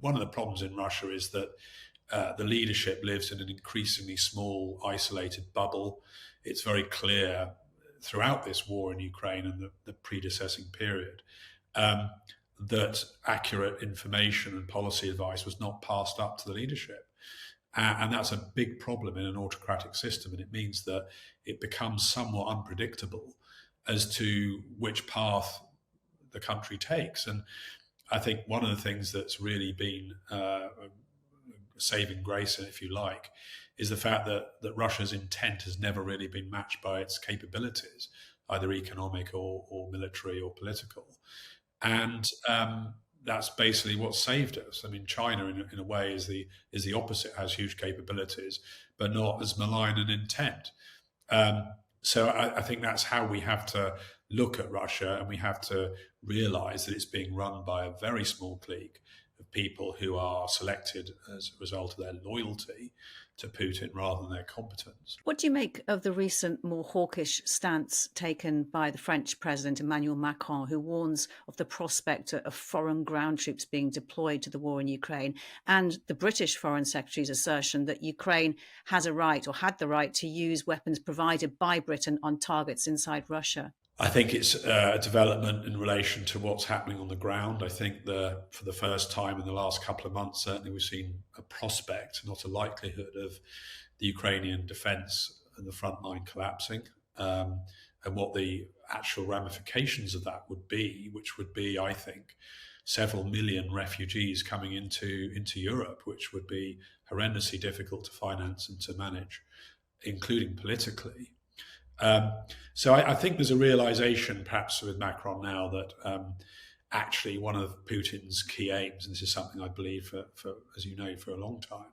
One of the problems in Russia is that the leadership lives in an increasingly small, isolated bubble. It's very clear throughout this war in Ukraine and the predecessing period um, that accurate information and policy advice was not passed up to the leadership. And that's a big problem in an autocratic system. And it means that it becomes somewhat unpredictable as to which path the country takes. And I think one of the things that's really been saving grace, if you like, is the fact that Russia's intent has never really been matched by its capabilities, either economic or military or political. And that's basically what saved us. I mean, China, in a way, is the opposite. Has huge capabilities, but not as malign an intent. So I think that's how we have to look at Russia, and we have to realize that it's being run by a very small clique of people who are selected as a result of their loyalty to Putin rather than their competence. What do you make of the recent, more hawkish stance taken by the French President Emmanuel Macron, who warns of the prospect of foreign ground troops being deployed to the war in Ukraine, and the British Foreign Secretary's assertion that Ukraine has a right, or had the right, to use weapons provided by Britain on targets inside Russia? I think it's a development in relation to what's happening on the ground. I think for the first time in the last couple of months, certainly we've seen a prospect, not a likelihood, of the Ukrainian defence and the front line collapsing, and what the actual ramifications of that would be, which would be, I think, several million refugees coming into Europe, which would be horrendously difficult to finance and to manage, including politically. So I think there's a realization, perhaps with Macron now, that actually one of Putin's key aims, and this is something I believe for as you know, for a long time,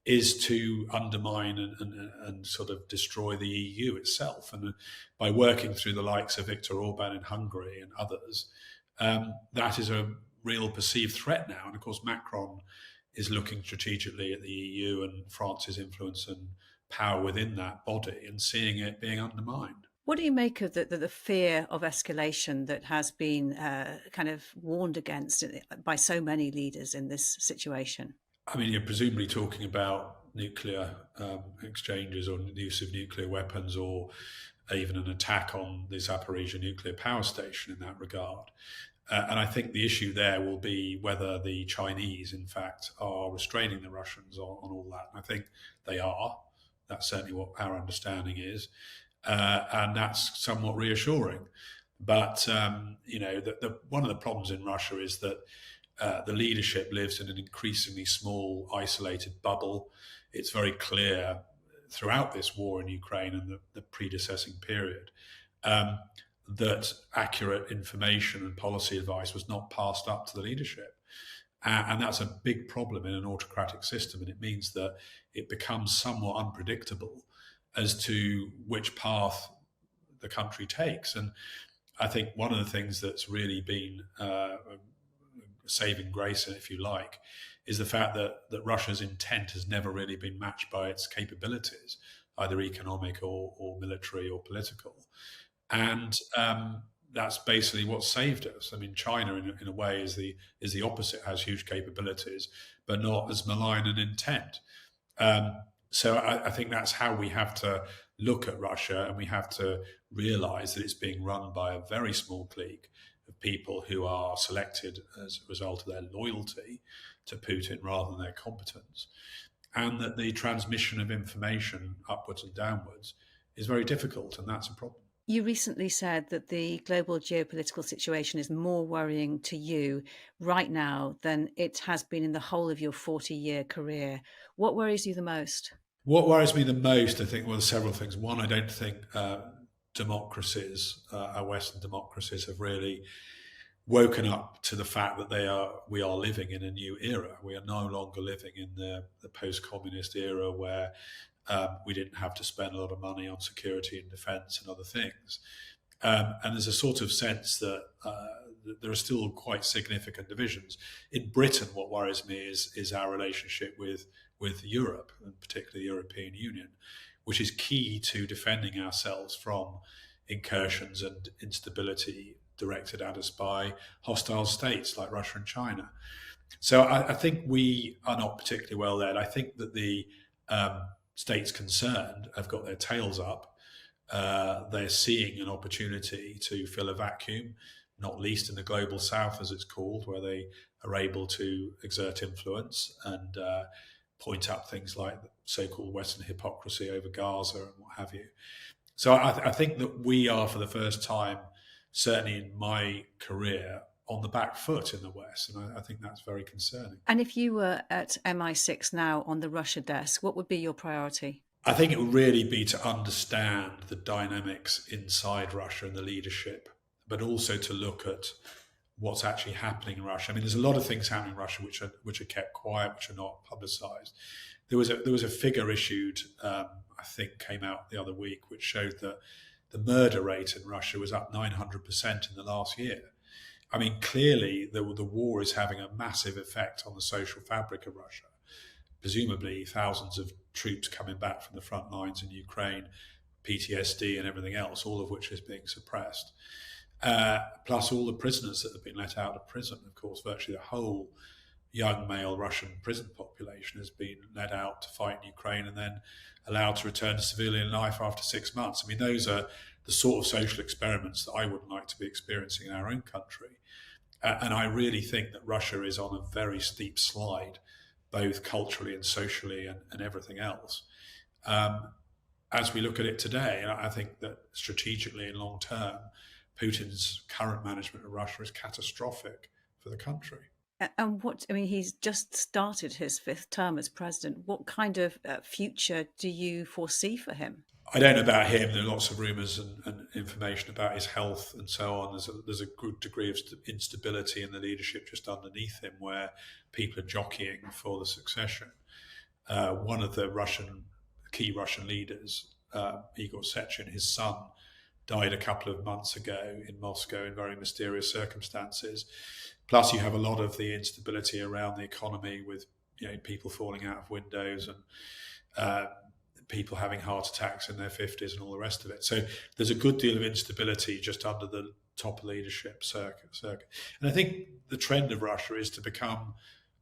is to undermine and sort of destroy the EU itself. And by working through the likes of Viktor Orban in Hungary and others, that is a real perceived threat now. And of course, Macron is looking strategically at the EU and France's influence and power within that body and seeing it being undermined. What do you make of the fear of escalation that has been kind of warned against by so many leaders in this situation? I mean, you're presumably talking about nuclear exchanges or use of nuclear weapons, or even an attack on the Zaporizhia nuclear power station in that regard. And I think the issue there will be whether the Chinese, in fact, are restraining the Russians on all that. And I think they are. That's certainly what our understanding is. And that's somewhat reassuring. But, one of the problems in Russia is that the leadership lives in an increasingly small, isolated bubble. It's very clear throughout this war in Ukraine and the predecessing period that accurate information and policy advice was not passed up to the leadership. And that's a big problem in an autocratic system. And it means that it becomes somewhat unpredictable as to which path the country takes. And I think one of the things that's really been saving grace, if you like, is the fact that Russia's intent has never really been matched by its capabilities, either economic or military or political. And that's basically what saved us. I mean, China, in a way, is the opposite. Has huge capabilities, but not as malign an intent. So I think that's how we have to look at Russia, and we have to realize that it's being run by a very small clique of people who are selected as a result of their loyalty to Putin rather than their competence, and that the transmission of information upwards and downwards is very difficult, and that's a problem. You recently said that the global geopolitical situation is more worrying to you right now than it has been in the whole of your 40-year career. What worries you the most? What worries me the most, I think, well, several things. One, I don't think democracies, our Western democracies, have really woken up to the fact that we are living in a new era. We are no longer living in the post-communist era where we didn't have to spend a lot of money on security and defence and other things. And there's a sort of sense that there are still quite significant divisions. In Britain, what worries me is our relationship with Europe, and particularly the European Union, which is key to defending ourselves from incursions and instability directed at us by hostile states like Russia and China. So I think we are not particularly well led. I think that the states concerned have got their tails up. They're seeing an opportunity to fill a vacuum, not least in the global south, as it's called, where they are able to exert influence and point up things like so-called Western hypocrisy over Gaza and what have you. So I think that we are, for the first time, certainly in my career, on the back foot in the West, and I think that's very concerning. And if you were at MI6 now on the Russia desk, what would be your priority? I think it would really be to understand the dynamics inside Russia and the leadership, but also to look at what's actually happening in Russia. I mean, there's a lot of things happening in Russia which are kept quiet, which are not publicised. There was a figure issued, I think, came out the other week, which showed that the murder rate in Russia was up 900% in the last year. I mean, clearly the war is having a massive effect on the social fabric of Russia. Presumably, thousands of troops coming back from the front lines in Ukraine, PTSD and everything else, all of which is being suppressed. Plus all the prisoners that have been let out of prison. Of course, virtually the whole young male Russian prison population has been let out to fight in Ukraine and then allowed to return to civilian life after 6 months. I mean, those are the sort of social experiments that I wouldn't like to be experiencing in our own country. And I really think that Russia is on a very steep slide, both culturally and socially and everything else. As we look at it today, and I think that strategically and long term, Putin's current management of Russia is catastrophic for the country. And what, I mean, he's just started his fifth term as president. What kind of future do you foresee for him? I don't know about him. There are lots of rumours and information about his health and so on. There's a good degree of instability in the leadership just underneath him, where people are jockeying for the succession. One of the key Russian leaders, Igor Sechin, his son, died a couple of months ago in Moscow in very mysterious circumstances. Plus, you have a lot of the instability around the economy, with people falling out of windows and people having heart attacks in their 50s and all the rest of it. So there's a good deal of instability just under the top leadership circuit. And I think the trend of Russia is to become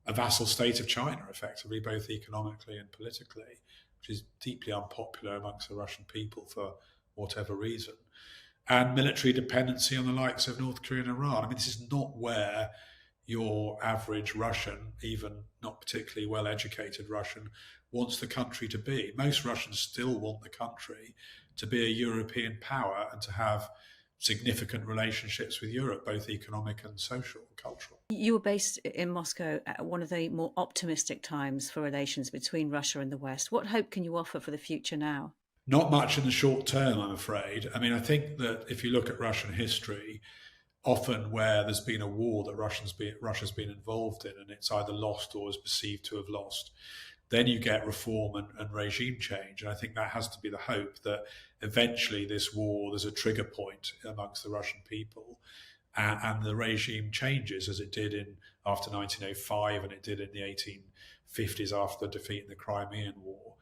a vassal state of China, effectively, both economically and politically, which is deeply unpopular amongst the Russian people for whatever reason. And military dependency on the likes of North Korea and Iran. I mean, this is not where your average Russian, even not particularly well-educated Russian, wants the country to be. Most Russians still want the country to be a European power and to have significant relationships with Europe, both economic and social, cultural. You were based in Moscow at one of the more optimistic times for relations between Russia and the West. What hope can you offer for the future now? Not much in the short term, I'm afraid. I mean, I think that if you look at Russian history, often where there's been a war that Russia's been involved in, and it's either lost or is perceived to have lost, then you get reform and regime change. And I think that has to be the hope, that eventually this war, there's a trigger point amongst the Russian people, and the regime changes, as it did after 1905 and it did in the 1850s after the defeat in the Crimean War.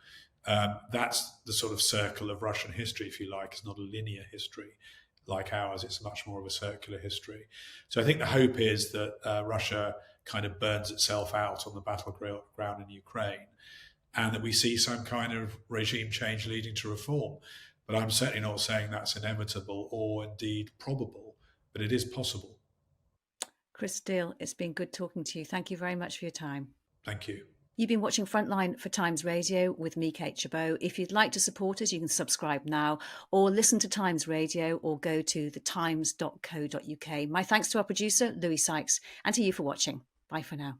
That's the sort of circle of Russian history, if you like. It's not a linear history like ours. It's much more of a circular history. So I think the hope is that Russia kind of burns itself out on the battleground in Ukraine, and that we see some kind of regime change leading to reform. But I'm certainly not saying that's inevitable or indeed probable, but it is possible. Chris Steele, it's been good talking to you. Thank you very much for your time. Thank you. You've been watching Frontline for Times Radio with me, Kate Chabot. If you'd like to support us, you can subscribe now or listen to Times Radio or go to thetimes.co.uk. My thanks to our producer, Louis Sykes, and to you for watching. Bye for now.